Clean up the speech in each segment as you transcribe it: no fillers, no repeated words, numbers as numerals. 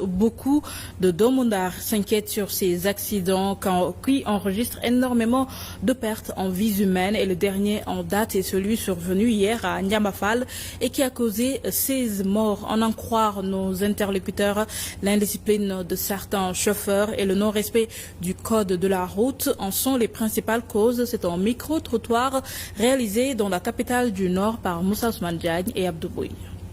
beaucoup de Domondar s'inquiètent sur ces accidents qui enregistrent énormément de pertes en vies humaines. Et le dernier en date est celui survenu hier à Niamafal et qui a causé 16 morts. En croire nos interlocuteurs, l'indiscipline de certains chauffeurs et le non-respect du code de la route en sont les principales causes. C'est un micro-trottoir réalisé dans la capitale du Nord par Moussa Ousmane Diagne et Abdou Bouy.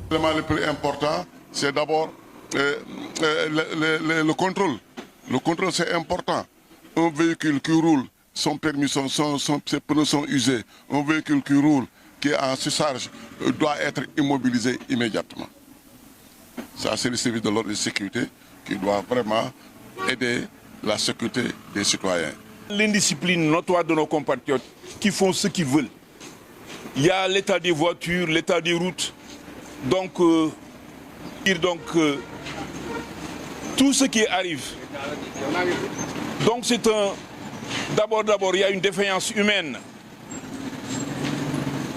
L'élément le plus important, c'est d'abord le contrôle. Le contrôle, c'est important. Un véhicule qui roule, son permis, ses pneus sont usés. Un véhicule qui roule, qui est en surcharge, doit être immobilisé immédiatement. Ça, c'est le service de l'ordre de sécurité qui doit vraiment aider la sécurité des citoyens. L'indiscipline notoire de nos compatriotes qui font ce qu'ils veulent. Il y a l'état des voitures, l'état des routes. Donc, tout ce qui arrive. Donc c'est d'abord il y a une défaillance humaine.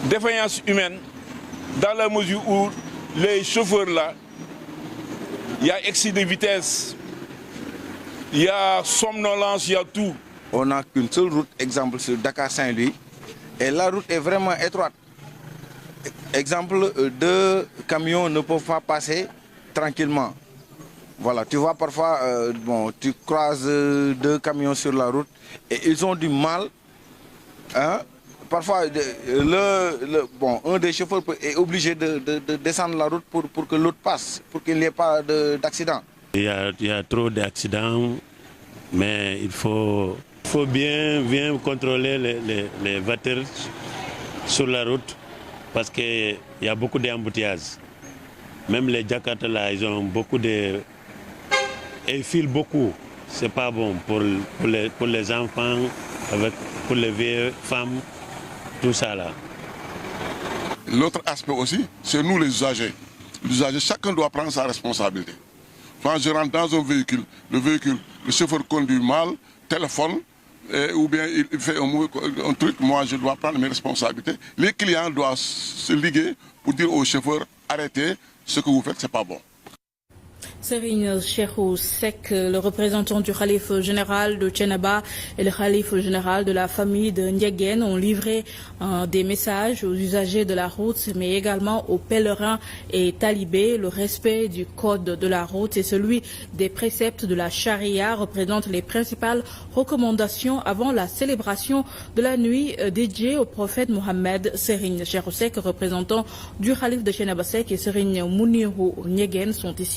Défaillance humaine dans la mesure où les chauffeurs là, il y a excès de vitesse, il y a somnolence, il y a tout. On n'a qu'une seule route, exemple sur Dakar-Saint-Louis, et la route est vraiment étroite. Exemple, 2 camions ne peuvent pas passer tranquillement. Voilà, tu vois parfois, tu croises 2 camions sur la route et ils ont du mal. Hein? Parfois, un des chauffeurs est obligé de descendre la route pour que l'autre passe, pour qu'il n'y ait pas d'accident. Il y a trop d'accidents, mais il faut bien contrôler les voitures sur la route. Parce qu'il y a beaucoup d'embouteillages. Même les Jakarta là, ils ont beaucoup de... Et ils filent beaucoup. C'est pas bon pour les enfants, pour les vieilles femmes, tout ça là. L'autre aspect aussi, c'est nous les usagers. Les usagers, chacun doit prendre sa responsabilité. Quand je rentre dans un véhicule, le chauffeur conduit mal, téléphone, ou bien il fait un truc, moi je dois prendre mes responsabilités. Les clients doivent se liguer pour dire au chauffeur, arrêtez, ce que vous faites, c'est pas bon. Serigne Cheikhou Seck, le représentant du khalife général de Thiénaba et le khalife général de la famille de Ndiéguène ont livré des messages aux usagers de la route, mais également aux pèlerins et talibés. Le respect du code de la route et celui des préceptes de la charia représentent les principales recommandations avant la célébration de la nuit dédiée au prophète Mohammed. Serigne Cheikhou Seck, représentant du khalife de Thiénaba Seck, et Serigne Mounirou Ndiéguène sont ici.